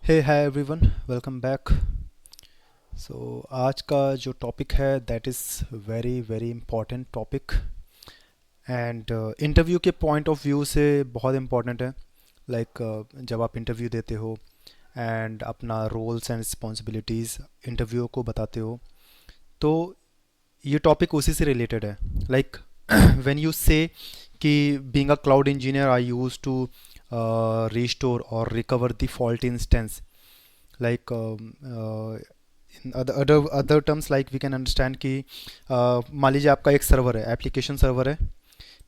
हे hi everyone, welcome back. सो आज का जो टॉपिक है that is very very important topic and interview के पॉइंट ऑफ व्यू से बहुत इम्पॉर्टेंट है। जब आप इंटरव्यू देते हो एंड अपना रोल्स एंड रिस्पॉन्सिबिलिटीज़ इंटरव्यू को बताते हो, तो ये टॉपिक उसी से रिलेटेड है। लाइक व्हेन यू से कि being a cloud engineer I used to restore or recover the fault instance, like in other terms, like we can understand कि मान लीजिए आपका एक सर्वर है, एप्लीकेशन सर्वर है,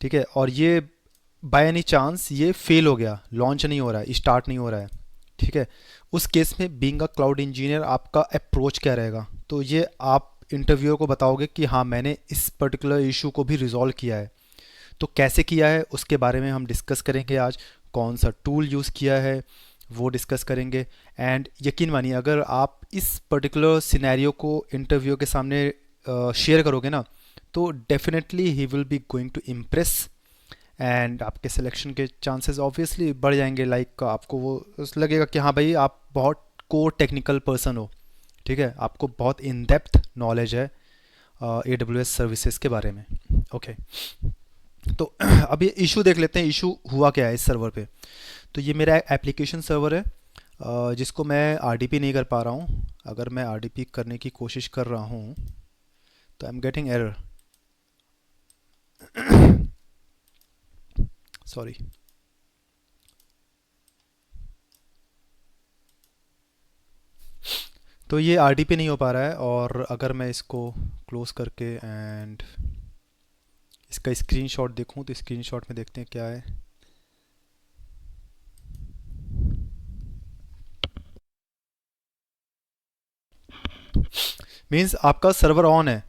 ठीक है, और ये बाय एनी चांस ये फेल हो गया, लॉन्च नहीं हो रहा है, स्टार्ट नहीं हो रहा है, ठीक है। उस केस में बीइंग अ क्लाउड इंजीनियर आपका अप्रोच क्या रहेगा? तो ये आप इंटरव्यूअर को बताओगे कि हाँ, मैंने इस पर्टिकुलर इशू को भी रिजॉल्व किया है। तो कैसे किया है उसके बारे में हम डिस्कस करेंगे आज। कौन सा टूल यूज़ किया है वो डिस्कस करेंगे। एंड यकीन मानिए, अगर आप इस पर्टिकुलर सिनेरियो को इंटरव्यू के सामने शेयर करोगे ना, तो definitely he will be going to impress and आपके सिलेक्शन के चांसेस ऑब्वियसली बढ़ जाएंगे। आपको वो लगेगा कि हाँ भाई, आप बहुत कोर टेक्निकल पर्सन हो, ठीक है, आपको बहुत इन डेप्थ नॉलेज है AWS सर्विसेज के बारे में। ओके, तो अब ये इशू देख लेते हैं, इशू हुआ क्या है इस सर्वर पे। तो ये मेरा एप्लीकेशन सर्वर है जिसको मैं RDP नहीं कर पा रहा हूँ। अगर मैं RDP करने की कोशिश कर रहा हूँ तो I am getting error, sorry. तो ये RDP नहीं हो पा रहा है, और अगर मैं इसको क्लोज करके एंड इसका स्क्रीनशॉट देखूँ तो स्क्रीनशॉट में देखते हैं क्या है। मीन्स आपका सर्वर ऑन है,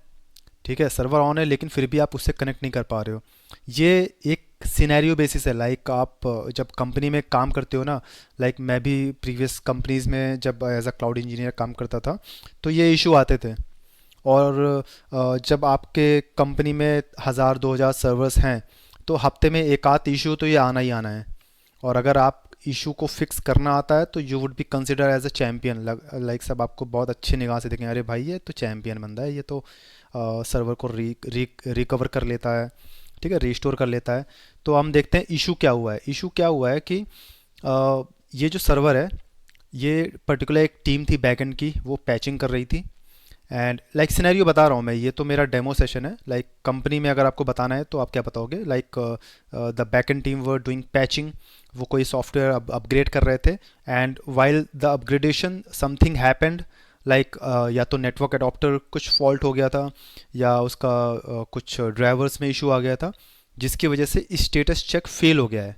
ठीक है, सर्वर ऑन है, लेकिन फिर भी आप उससे कनेक्ट नहीं कर पा रहे हो। ये एक सिनेरियो बेसिस है। आप जब कंपनी में काम करते हो ना, मैं भी प्रीवियस कंपनीज में जब एज अ क्लाउड इंजीनियर काम करता था, तो ये इशू आते थे। और जब आपके कंपनी में 1000-2000 सर्वर्स हैं, तो हफ्ते में एक आध इशू तो ये आना ही आना है। और अगर आप इशू को फिक्स करना आता है तो you would be consider as a champion. सब आपको बहुत अच्छी निगाह से देखें, अरे भाई ये तो चैम्पियन बंदा है, ये तो सर्वर को रिकवर कर लेता है, ठीक है, रिस्टोर कर लेता है। तो हम देखते हैं इशू क्या हुआ है। इशू क्या हुआ है कि ये जो सर्वर है, ये पर्टिकुलर एक टीम थी बैकएंड की, वो पैचिंग कर रही थी। एंड सिनेरियो बता रहा हूँ मैं, ये तो मेरा डेमो सेशन है। कंपनी में अगर आपको बताना है तो आप क्या बताओगे? The backend team were doing patching, वो कोई सॉफ्टवेयर अपग्रेड कर रहे थे। And while the upgradation something happened, या तो नेटवर्क एडॉप्टर कुछ फॉल्ट हो गया था, या उसका कुछ ड्राइवर्स में इशू आ गया था, जिसकी वजह से स्टेटस चेक फेल हो गया है।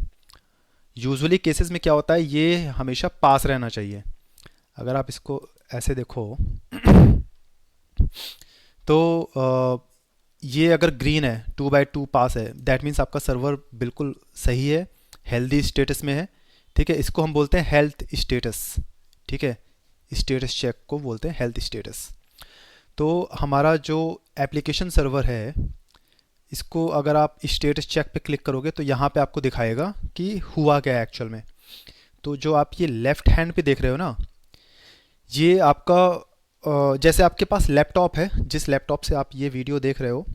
यूजुअली केसेस में क्या होता है, ये हमेशा पास रहना चाहिए। अगर आप इसको ऐसे देखो तो ये अगर ग्रीन है, 2/2 पास है, दैट मीन्स आपका सर्वर बिल्कुल सही है, हेल्दी स्टेटस में है, ठीक है। इसको हम बोलते हैं हेल्थ स्टेटस, ठीक है, स्टेटस चेक को बोलते हैं हेल्थ स्टेटस। तो हमारा जो एप्लीकेशन सर्वर है, इसको अगर आप स्टेटस चेक पे क्लिक करोगे तो यहाँ पे आपको दिखाएगा कि हुआ क्या है एक्चुअल में। तो जो आप ये लेफ्ट हैंड पे देख रहे हो ना, ये आपका जैसे आपके पास लैपटॉप है, जिस लैपटॉप से आप ये वीडियो देख रहे हो,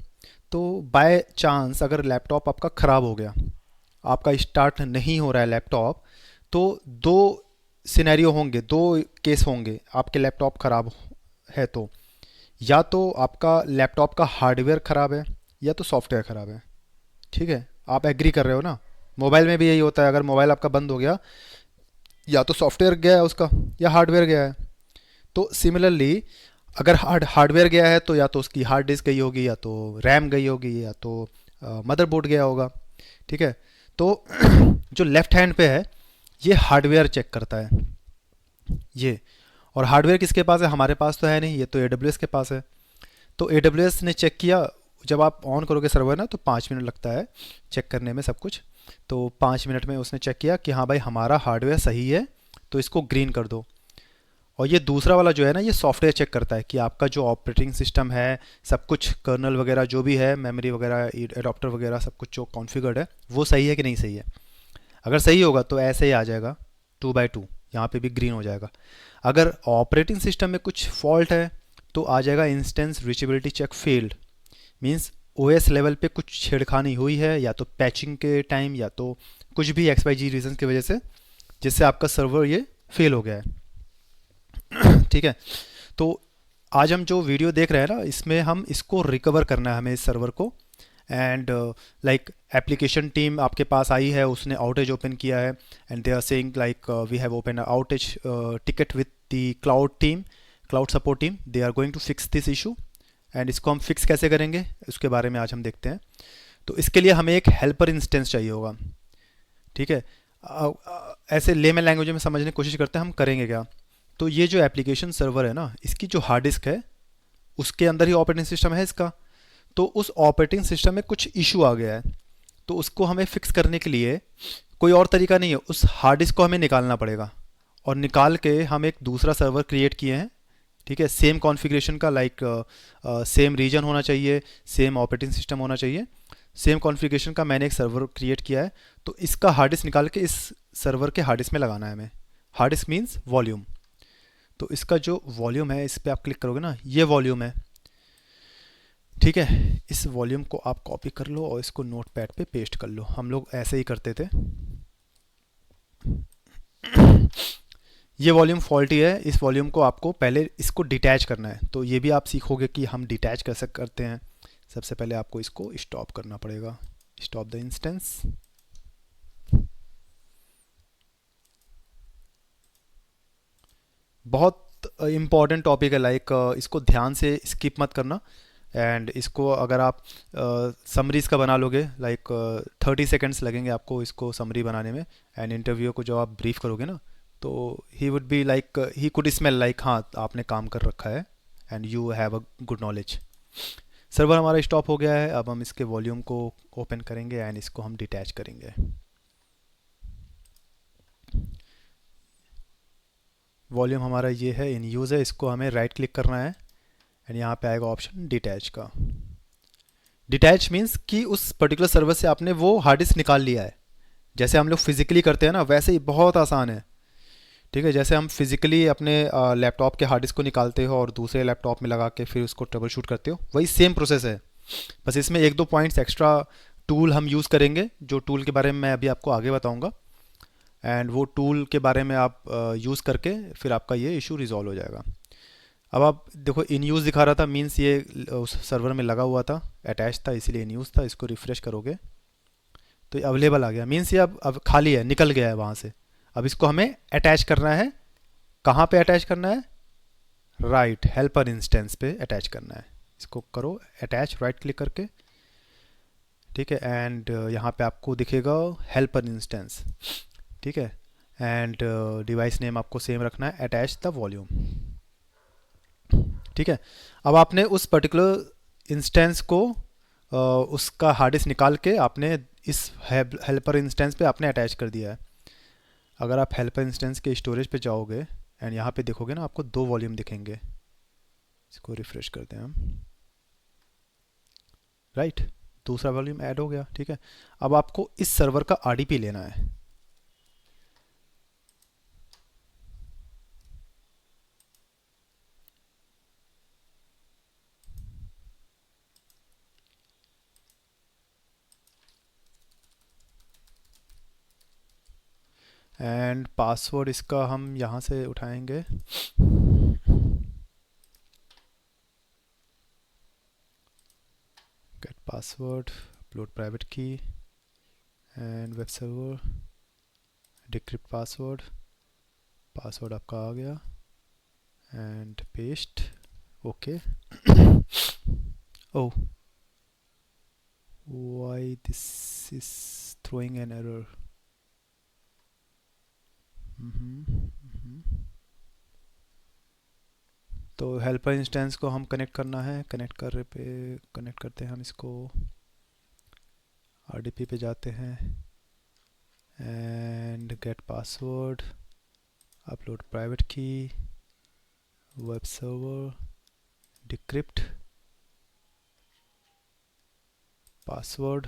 तो बाय चांस अगर लैपटॉप आपका ख़राब हो गया, आपका स्टार्ट नहीं हो रहा है लैपटॉप, तो दो सिनेरियो होंगे, दो केस होंगे आपके लैपटॉप ख़राब है तो। या तो आपका लैपटॉप का हार्डवेयर ख़राब है, या तो सॉफ्टवेयर ख़राब है, ठीक है। आप एग्री कर रहे हो ना? मोबाइल में भी यही होता है, अगर मोबाइल आपका बंद हो गया, या तो सॉफ्टवेयर गया है उसका, या हार्डवेयर गया है। तो सिमिलरली, अगर हार्डवेयर गया है तो या तो उसकी हार्ड डिस्क गई होगी, या तो रैम गई होगी, या तो मदरबोर्ड गया होगा, ठीक है। तो जो लेफ्ट हैंड पे है, ये हार्डवेयर चेक करता है ये। और हार्डवेयर किसके पास है? हमारे पास तो है नहीं, ये तो AWS के पास है। तो AWS ने चेक किया। जब आप ऑन करोगे सर्वर ना, तो 5 मिनट लगता है चेक करने में सब कुछ। तो 5 मिनट में उसने चेक किया कि हाँ भाई, हमारा हार्डवेयर सही है, तो इसको ग्रीन कर दो। और ये दूसरा वाला जो है ना, ये सॉफ्टवेयर चेक करता है कि आपका जो ऑपरेटिंग सिस्टम है, सब कुछ कर्नल वगैरह जो भी है, मेमोरी वगैरह, एडॉप्टर वगैरह, सब कुछ जो कॉन्फ़िगर्ड है, वो सही है कि नहीं सही है। अगर सही होगा तो ऐसे ही आ जाएगा 2/2, यहाँ पे भी ग्रीन हो जाएगा। अगर ऑपरेटिंग सिस्टम में कुछ फॉल्ट है तो आ जाएगा instance reachability check failed, means OS level पे कुछ छेड़खानी हुई है, या तो पैचिंग के टाइम या तो कुछ भी एक्स वाई जी रीजन की वजह से, जिससे आपका सर्वर ये फेल हो गया है। ठीक है, तो आज हम जो वीडियो देख रहे हैं ना, इसमें हम इसको रिकवर करना है हमें इस सर्वर को। एंड लाइक एप्लीकेशन टीम आपके पास आई है, उसने आउटेज ओपन किया है, and they are saying like we have open outage ticket with the cloud team, cloud support team, they are going to fix this issue. And इसको हम fix कैसे करेंगे उसके बारे में आज हम देखते हैं। तो इसके लिए हमें एक हेल्पर इंस्टेंस चाहिए होगा। ठीक है, ऐसे लेमन लैंग्वेज में समझने की कोशिश करते हैं हम करेंगे क्या। तो ये जो एप्लीकेशन सर्वर है ना, इसकी जो हार्ड डिस्क है उसके अंदर ही ऑपरेटिंग सिस्टम है इसका। तो उस ऑपरेटिंग सिस्टम में कुछ इशू आ गया है, तो उसको हमें फिक्स करने के लिए कोई और तरीका नहीं है, उस हार्ड डिस्क को हमें निकालना पड़ेगा। और निकाल के हम एक दूसरा सर्वर क्रिएट किए हैं। ठीक है, सेम कॉन्फ़िगरेशन का, लाइक सेम रीजन होना चाहिए, सेम ऑपरेटिंग सिस्टम होना चाहिए, सेम कॉन्फ़िगरेशन का मैंने एक सर्वर क्रिएट किया है। तो इसका हार्ड डिस्क निकाल के इस सर्वर के हार्ड डिस्क में लगाना है हमें। Hard disk means volume. तो इसका जो वॉल्यूम है, इस पर आप क्लिक करोगे ना, ये वॉल्यूम है। ठीक है, इस वॉल्यूम को आप कॉपी कर लो और इसको नोट पैड पर पेस्ट कर लो। हम लोग ऐसे ही करते थे। ये वॉल्यूम फॉल्टी है, इस वॉल्यूम को आपको पहले इसको डिटैच करना है। तो ये भी आप सीखोगे कि हम डिटैच कैसे करते हैं। सबसे पहले आपको इसको स्टॉप करना पड़ेगा, स्टॉप द इंस्टेंस। बहुत इम्पॉर्टेंट टॉपिक है, लाइक इसको ध्यान से स्किप मत करना। एंड इसको अगर आप समरीज का बना लोगे, लाइक 30 सेकेंड्स लगेंगे आपको इसको समरी बनाने में। एंड इंटरव्यू को जब आप ब्रीफ करोगे ना, तो he would be like, he could smell like हाँ आपने काम कर रखा है and you have a good knowledge. Server हमारा स्टॉप हो गया है, अब हम इसके वॉल्यूम को ओपन करेंगे एंड इसको हम डिटैच करेंगे। वॉल्यूम हमारा ये है, इन यूज़ है, इसको हमें राइट क्लिक करना है एंड यहाँ पे आएगा ऑप्शन डिटैच का। डिटैच मीन्स कि उस पर्टिकुलर सर्वर से आपने वो हार्ड डिस्क निकाल लिया है। जैसे हम लोग फिजिकली करते हैं ना, वैसे ही बहुत आसान है। ठीक है, जैसे हम फिजिकली अपने लैपटॉप के हार्ड डिस्क को निकालते हो और दूसरे लैपटॉप में लगा के फिर उसको ट्रबल शूट करते हो, वही सेम प्रोसेस है। बस इसमें एक दो पॉइंट्स एक्स्ट्रा टूल हम यूज़ करेंगे, जो टूल के बारे में मैं अभी आपको आगे बताऊंगा। एंड वो टूल के बारे में आप यूज़ करके फिर आपका ये इशू रिजॉल्व हो जाएगा। अब आप देखो, इन यूज़ दिखा रहा था, मीन्स ये उस सर्वर में लगा हुआ था, अटैच था, इसीलिए इन यूज़ था। इसको रिफ्रेश करोगे तो ये अवेलेबल आ गया, मीन्स ये अब खाली है, निकल गया है वहाँ से। अब इसको हमें अटैच करना है। कहाँ पे अटैच करना है? राइट, हेल्पर इंस्टेंस पे अटैच करना है। इसको करो अटैच राइट क्लिक करके। ठीक है, एंड यहाँ पे आपको दिखेगा हेल्पर इंस्टेंस। ठीक है, एंड डिवाइस नेम आपको सेम रखना है, अटैच द वॉल्यूम। ठीक है, अब आपने उस पर्टिकुलर इंस्टेंस को उसका हार्ड डिस्क निकाल के आपने इस हेल्पर इंस्टेंस पे आपने अटैच कर दिया है। अगर आप हेल्पर इंस्टेंस के स्टोरेज पे जाओगे एंड यहाँ पे देखोगे ना, आपको दो वॉल्यूम दिखेंगे। इसको रिफ्रेश करते हैं हम। राइट, दूसरा वॉल्यूम ऐड हो गया। ठीक है, अब आपको इस सर्वर का आरडीपी लेना है। एंड पासवर्ड इसका हम यहाँ से उठाएंगे। गेट पासवर्ड, अपलोड प्राइवेट की, and web server, decrypt password. Password आपका आ गया and paste. Okay. Oh, why this is throwing an error? तो हेल्पर इंस्टेंस को हम कनेक्ट करना है। कनेक्ट कर रहे पे कनेक्ट करते हैं हम इसको, आरडीपी पे जाते हैं and get password, upload private key, web server, decrypt password.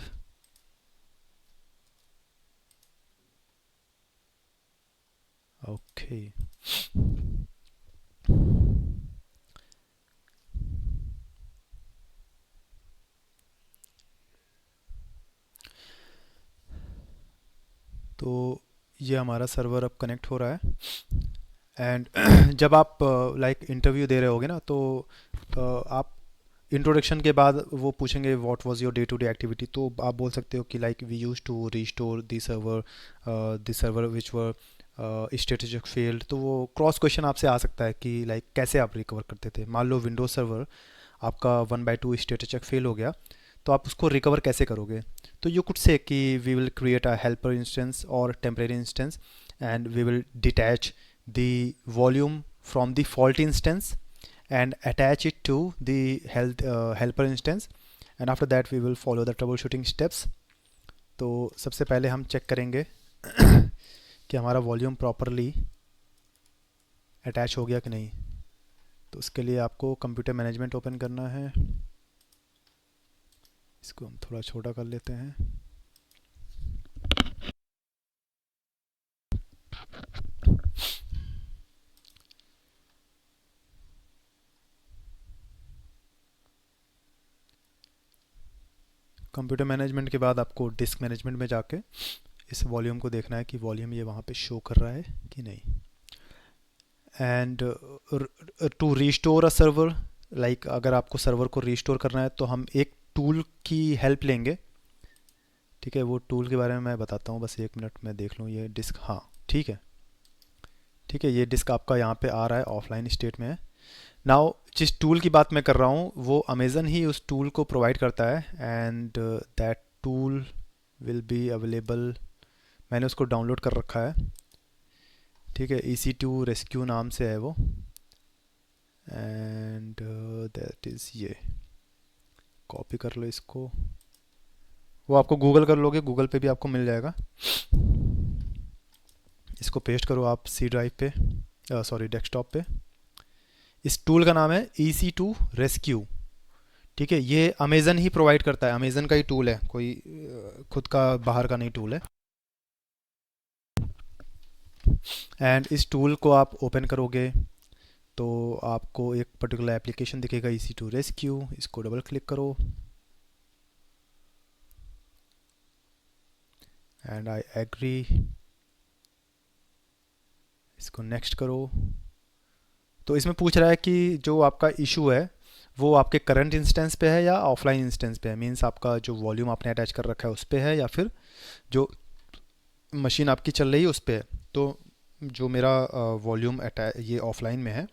Okay. तो ये हमारा सर्वर अब कनेक्ट हो रहा है। एंड जब आप लाइक इंटरव्यू दे रहे होगे ना, तो आप इंट्रोडक्शन के बाद वो पूछेंगे what was your day to day activity, तो आप बोल सकते हो कि like we used to restore the server which were strategic failed. तो वो क्रॉस क्वेश्चन आपसे आ सकता है कि लाइक कैसे आप रिकवर करते थे। मान लो विंडोज सर्वर आपका 1/2 स्ट्रेटेजिक फेल हो गया, तो आप उसको रिकवर कैसे करोगे। तो यू कुड से कि we will create a helper instance और temporary instance, and we will detach the volume from the fault instance and attach it to the helper instance, and after that we will follow the troubleshooting steps। तो सबसे पहले हम check करेंगे कि हमारा volume properly attach हो गया कि नहीं। तो उसके लिए आपको कंप्यूटर मैनेजमेंट ओपन करना है। इसको हम थोड़ा छोटा कर लेते हैं। कंप्यूटर मैनेजमेंट के बाद आपको डिस्क मैनेजमेंट में जाके इस वॉल्यूम को देखना है कि वॉल्यूम ये वहाँ पे शो कर रहा है कि नहीं। And to restore a server, like अगर आपको सर्वर को रीस्टोर करना है तो हम एक टूल की हेल्प लेंगे। ठीक है, वो टूल के बारे में मैं बताता हूँ, बस 1 मिनट में देख लूँ ये डिस्क। हाँ ठीक है, ठीक है, ये डिस्क आपका यहाँ पे आ रहा है, ऑफलाइन स्टेट में है। नाउ जिस टूल की बात मैं कर रहा हूँ वो अमेज़न ही उस टूल को प्रोवाइड करता है, and that tool will be available. मैंने उसको डाउनलोड कर रखा है। ठीक है, EC2 रेस्क्यू नाम से है वो, एंड दैट इज़ ये। कॉपी कर लो इसको, वो आपको गूगल कर लोगे, गूगल पे भी आपको मिल जाएगा। इसको पेस्ट करो आप सी ड्राइव पे, सॉरी डेस्कटॉप पे। इस टूल का नाम है EC2 रेस्क्यू। ठीक है, ये अमेज़न ही प्रोवाइड करता है, अमेज़न का ही टूल है, कोई खुद का बाहर का नहीं टूल है। एंड इस टूल को आप ओपन करोगे तो आपको एक पर्टिकुलर एप्लीकेशन दिखेगा EC2 रेस्क्यू। इसको डबल क्लिक करो एंड आई एग्री। इसको नेक्स्ट करो। तो इसमें पूछ रहा है कि जो आपका इशू है वो आपके करंट इंस्टेंस पे है या ऑफलाइन इंस्टेंस पे है। मींस आपका जो वॉल्यूम आपने अटैच कर रखा है उस पे है या फिर जो मशीन आपकी चल रही है उस पे है। तो जो मेरा वॉल्यूम अटैच ये ऑफलाइन में है,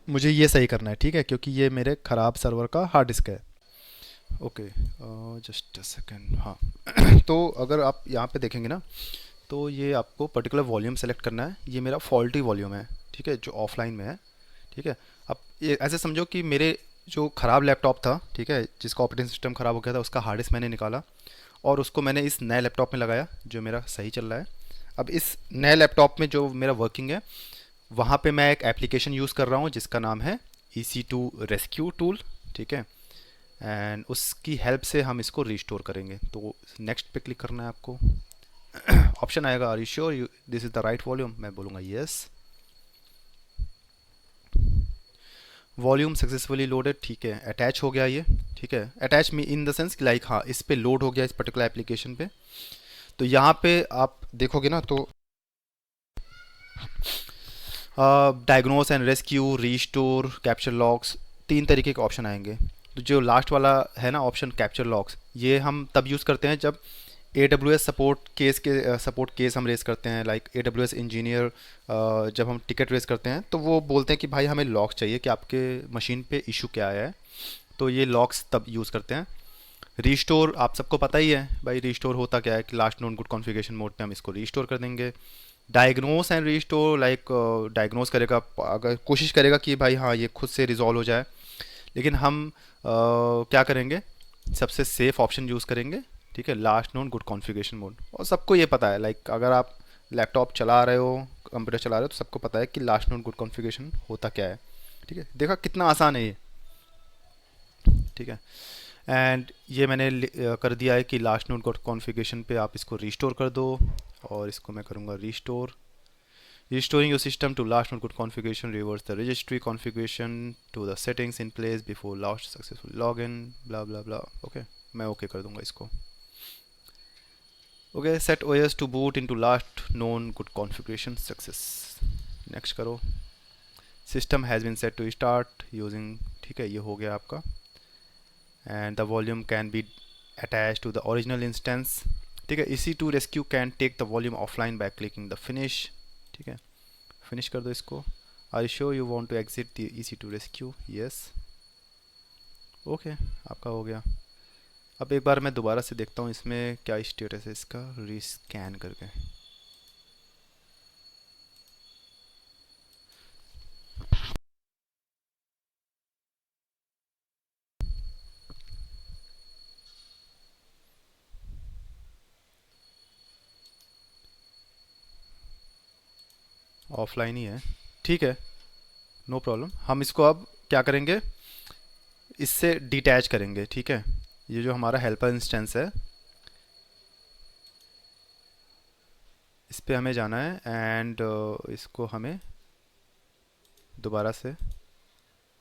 मुझे ये सही करना है। ठीक है, क्योंकि ये मेरे ख़राब सर्वर का हार्ड डिस्क है। Okay, just a second. हाँ तो अगर आप यहाँ पे देखेंगे ना, तो ये आपको पर्टिकुलर वॉल्यूम सेलेक्ट करना है। ये मेरा फॉल्टी वॉल्यूम है, ठीक है, जो ऑफलाइन में है। ठीक है, अब ये ऐसे समझो कि मेरे जो ख़राब लैपटॉप था, ठीक है, जिसका ऑपरेटिंग सिस्टम ख़राब हो गया था, उसका हार्ड डिस्क मैंने निकाला और उसको मैंने इस नए लैपटॉप में लगाया जो मेरा सही चल रहा है। अब इस नए लैपटॉप में जो मेरा वर्किंग है, वहाँ पे मैं एक एप्लीकेशन यूज़ कर रहा हूँ जिसका नाम है EC2 रेस्क्यू टूल। ठीक है, एंड उसकी हेल्प से हम इसको रिस्टोर करेंगे। तो नेक्स्ट पे क्लिक करना है आपको। ऑप्शन आएगा are you sure you this is the right volume. मैं बोलूँगा यस। Volume successfully loaded. ठीक है, अटैच हो गया ये। ठीक है, attach me in the sense कि लाइक हाँ इस पे लोड हो गया, इस पर्टिकुलर एप्लीकेशन पे। तो यहाँ पे आप देखोगे ना, तो diagnose and rescue, restore, capture logs, 3 तरीके के ऑप्शन आएंगे। तो जो लास्ट वाला है ना ऑप्शन कैप्चर लॉग्स, ये हम तब यूज़ करते हैं जब AWS सपोर्ट केस हम रेस करते हैं। लाइक AWS इंजीनियर जब हम टिकट रेस करते हैं तो वो बोलते हैं कि भाई हमें लॉग्स चाहिए कि आपके मशीन पे इशू क्या आया है। तो ये लॉग्स तब यूज़ करते हैं। रीस्टोर आप सबको पता ही है भाई, रीस्टोर होता क्या है कि last known good configuration mode पे हम इसको रीस्टोर कर देंगे। Diagnose and restore, like diagnose करेगा, अगर कोशिश करेगा कि भाई हाँ ये खुद से रिजॉल्व हो जाए, लेकिन हम क्या करेंगे, सबसे सेफ ऑप्शन यूज़ करेंगे। ठीक है, last known good configuration mode. और सबको ये पता है, लाइक अगर आप लैपटॉप चला रहे हो, कंप्यूटर चला रहे हो, तो सबको पता है कि लास्ट नोन गुड कॉन्फ़िगरेशन होता क्या है। ठीक है, देखा कितना आसान है ये। ठीक है, एंड ये मैंने कर दिया है कि लास्ट नोड कॉन्फ़िगरेशन पे आप इसको रीस्टोर कर दो, और इसको मैं करूँगा restore. Restoring your system to last mode good configuration reverse the registry configuration to the settings in place before last successful login blah blah blah. Okay मैं ओके कर दूंगा इसको. Okay set OS to boot into last known good configuration success. Next करो. System has been set to start using. ठीक है ये हो गया आपका. And the volume can be attach to the original instance. ठीक है इसी to rescue can take the volume offline by clicking the finish. ठीक है फिनिश कर दो इसको. Are you sure you want to exit the EC2 rescue. Yes okay आपका हो गया. अब एक बार मैं दोबारा से देखता हूँ इसमें क्या स्टेटस है इसका रीस्कैन करके. ऑफलाइन ही है. ठीक है नो प्रॉब्लम. हम इसको अब क्या करेंगे इससे डिटैच करेंगे. ठीक है ये जो हमारा हेल्पर इंस्टेंस है इस पे हमें जाना है एंड इसको हमें दोबारा से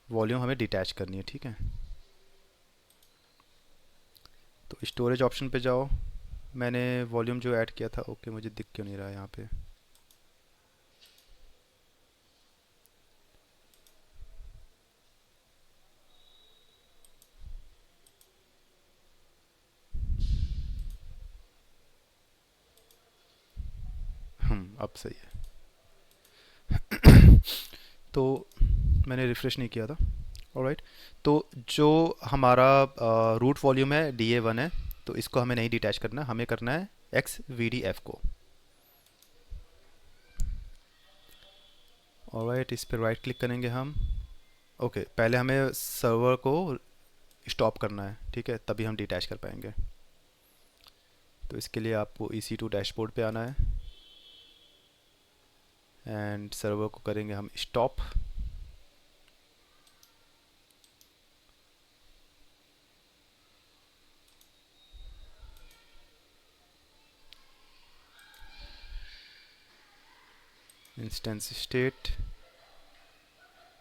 वॉल्यूम हमें डिटैच करनी है. ठीक है तो स्टोरेज ऑप्शन पे जाओ. मैंने वॉल्यूम जो ऐड किया था ओके मुझे दिख क्यों नहीं रहा है यहाँ पे. अब सही है. तो मैंने रिफ़्रेश नहीं किया था. ऑलराइट तो जो हमारा रूट वॉल्यूम है DA1 है तो इसको हमें नहीं डिटैच करना. हमें करना है XVDF को. ऑलराइट इस पर राइट क्लिक करेंगे हम. ओके पहले हमें सर्वर को स्टॉप करना है. ठीक है तभी हम डिटैच कर पाएंगे. तो इसके लिए आपको EC2 डैशबोर्ड पे आना है एंड सर्वर को करेंगे हम स्टॉप. इंस्टेंस स्टेट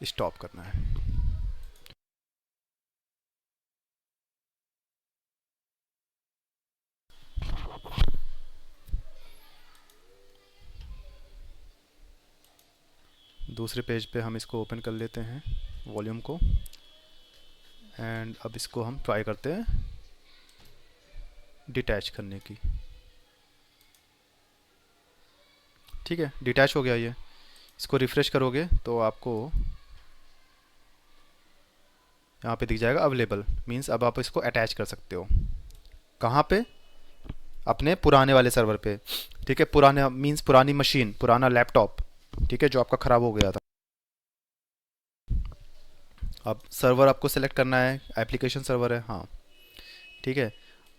स्टॉप करना है. दूसरे पेज पे हम इसको ओपन कर लेते हैं वॉल्यूम को एंड अब इसको हम ट्राई करते हैं डिटैच करने की. ठीक है डिटैच हो गया ये. इसको रिफ़्रेश करोगे तो आपको यहाँ पे दिख जाएगा अवेलेबल. मींस अब आप इसको अटैच कर सकते हो. कहाँ पे अपने पुराने वाले सर्वर पे. ठीक है पुराने मींस पुरानी मशीन पुराना लैपटॉप. ठीक है जो आपका ख़राब हो गया था. अब सर्वर आपको सेलेक्ट करना है. एप्लीकेशन सर्वर है हाँ. ठीक है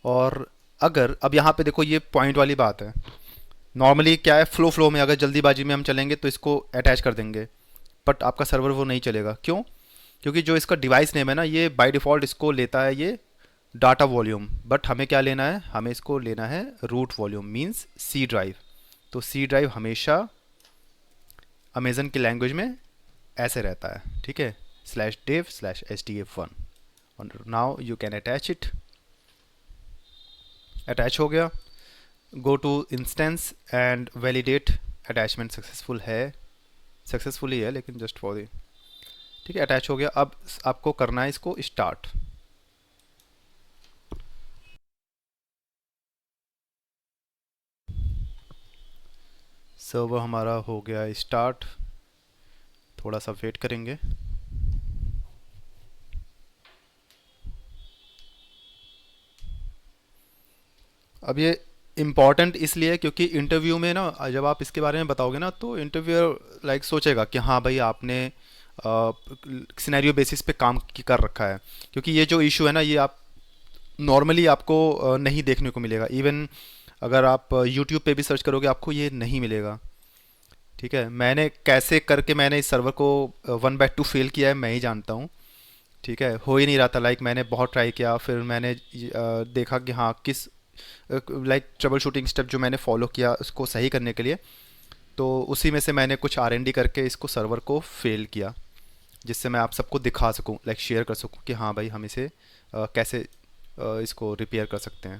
और अगर अब यहाँ पे देखो ये पॉइंट वाली बात है. नॉर्मली क्या है फ्लो में अगर जल्दीबाजी में हम चलेंगे तो इसको अटैच कर देंगे बट आपका सर्वर वो नहीं चलेगा. क्यों क्योंकि जो इसका डिवाइस नेम है ना ये बाय डिफ़ॉल्ट इसको लेता है ये डाटा वॉल्यूम. बट हमें क्या लेना है हमें इसको लेना है root volume means C drive. तो C ड्राइव हमेशा अमेज़न की लैंग्वेज में ऐसे रहता है. ठीक है /dev/sdf1 और now you can attach it. Attach हो गया. Go to instance and validate. Attachment successful है. सक्सेसफुली है लेकिन जस्ट फॉर दी. ठीक है अटैच हो गया. अब आपको करना है इसको स्टार्ट. सर्वर हमारा हो गया स्टार्ट. थोड़ा सा वेट करेंगे. अब ये इम्पॉर्टेंट इसलिए क्योंकि इंटरव्यू में ना जब आप इसके बारे में बताओगे ना तो इंटरव्यूअर लाइक सोचेगा कि हाँ भाई आपने सिनेरियो बेसिस पे काम कर रखा है. क्योंकि ये जो इशू है ना ये आप नॉर्मली आपको नहीं देखने को मिलेगा. इवन अगर आप यूट्यूब पे भी सर्च करोगे आपको ये नहीं मिलेगा. ठीक है मैंने कैसे करके मैंने इस सर्वर को 1/2 फेल किया है मैं ही जानता हूँ. ठीक है हो ही नहीं रहा था. लाइक मैंने बहुत ट्राई किया फिर मैंने देखा कि हाँ किस लाइक ट्रबल शूटिंग स्टेप जो मैंने फॉलो किया उसको सही करने के लिए तो उसी में से मैंने कुछ R&D करके इसको सर्वर को फेल किया, जिससे मैं आप सबको दिखा सकूं, लाइक शेयर कर सकूं कि हाँ भाई हम इसे कैसे इसको रिपेयर कर सकते हैं।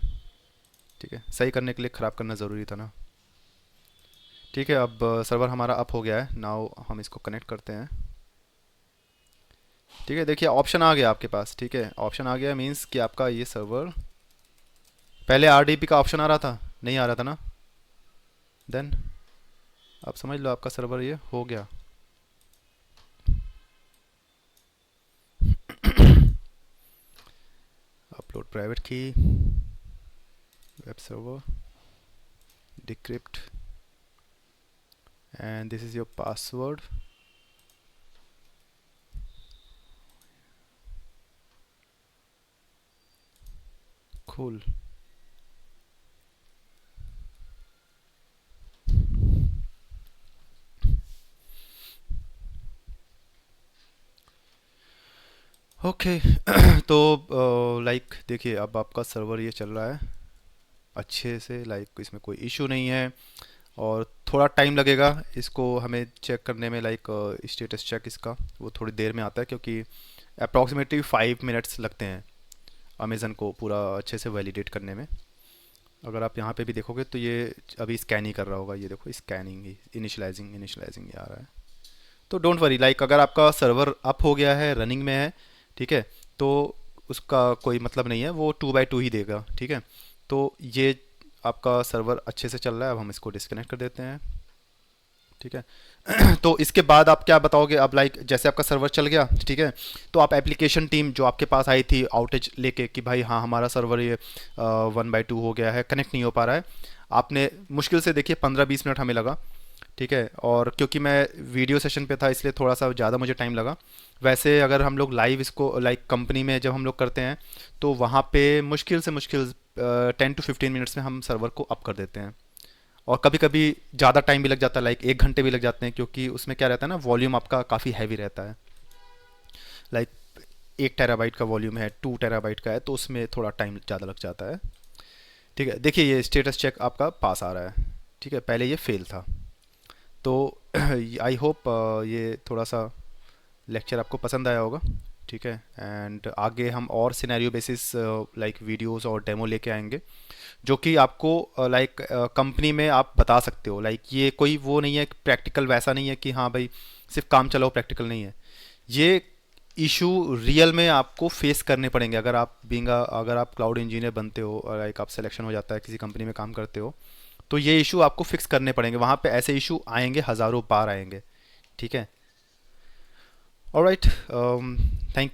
ठीक है, सही करने के लिए ख़राब करना ज़रूरी था ना। ठीक है, अब सर्वर हमारा अप हो गया है। नाउ हम इसको कनेक्ट करते हैं। ठीक है, देखिए ऑप्शन आ गया आपके पास। ठीक है, ऑप्शन आ गया मीन्स कि आपका ये सर्वर, पहले RDP का ऑप्शन आ रहा था, नहीं आ रहा था ना, देन आप समझ लो आपका सर्वर ये हो गया। Upload private key, web server, decrypt, and this is your password. Cool. Okay तो लाइक देखिए अब आपका सर्वर ये चल रहा है अच्छे से, लाइक इसमें कोई इशू नहीं है। और थोड़ा टाइम लगेगा इसको हमें चेक करने में, लाइक स्टेटस चेक इसका वो थोड़ी देर में आता है, क्योंकि अप्रॉक्सीमेटली 5 मिनट्स लगते हैं अमेज़न को पूरा अच्छे से वैलिडेट करने में। अगर आप यहाँ पे भी देखोगे तो ये अभी स्कैन ही कर रहा होगा, ये देखो स्कैनिंग ही, इनिशलाइजिंग इनिशलाइजिंग ये आ रहा है। तो डोंट वरी, लाइक अगर आपका सर्वर अप हो गया है, रनिंग में है, ठीक है, तो उसका कोई मतलब नहीं है, वो 2x2 ही देगा। ठीक है, तो ये आपका सर्वर अच्छे से चल रहा है। अब हम इसको डिस्कनेक्ट कर देते हैं। ठीक है तो इसके बाद आप क्या बताओगे, अब लाइक जैसे आपका सर्वर चल गया, ठीक है, तो आप एप्लीकेशन टीम जो आपके पास आई थी आउटेज लेके कि भाई हाँ हमारा सर्वर ये 1x2 हो गया है, कनेक्ट नहीं हो पा रहा है, आपने मुश्किल से देखिए 15-20 मिनट हमें लगा। ठीक है, और क्योंकि मैं वीडियो सेशन पे था इसलिए थोड़ा सा ज़्यादा मुझे टाइम लगा। वैसे अगर हम लोग लाइव इसको लाइक कंपनी में जब हम लोग करते हैं तो वहाँ पे मुश्किल से मुश्किल 10 to 15 मिनट्स में हम सर्वर को अप कर देते हैं। और कभी कभी ज़्यादा टाइम भी लग जाता है, लाइक 1 घंटे भी लग जाते हैं, क्योंकि उसमें क्या रहता है ना, वॉल्यूम आपका काफ़ी हैवी रहता है। लाइक 1 टेराबाइट का वॉल्यूम है, 2 टेराबाइट का है, तो उसमें थोड़ा टाइम ज़्यादा लग जाता है। ठीक है, देखिए ये स्टेटस चेक आपका पास आ रहा है। ठीक है, पहले ये फेल था। तो आई होप ये थोड़ा सा लेक्चर आपको पसंद आया होगा। ठीक है, एंड आगे हम और सिनेरियो बेसिस लाइक वीडियोस और डेमो लेके आएंगे, जो कि आपको लाइक कंपनी में आप बता सकते हो। लाइक ये कोई वो नहीं है प्रैक्टिकल, वैसा नहीं है कि हाँ भाई सिर्फ काम चलाओ, प्रैक्टिकल नहीं है। ये इशू रियल में आपको फेस करने पड़ेंगे अगर आप अगर आप क्लाउड इंजीनियर बनते हो और लाइक आप सिलेक्शन हो जाता है, किसी कंपनी में काम करते हो, तो ये इशू आपको फिक्स करने पड़ेंगे। वहाँ पे ऐसे इशू आएंगे, हज़ारों बार आएंगे। ठीक है, ऑलराइट, थैंक यू।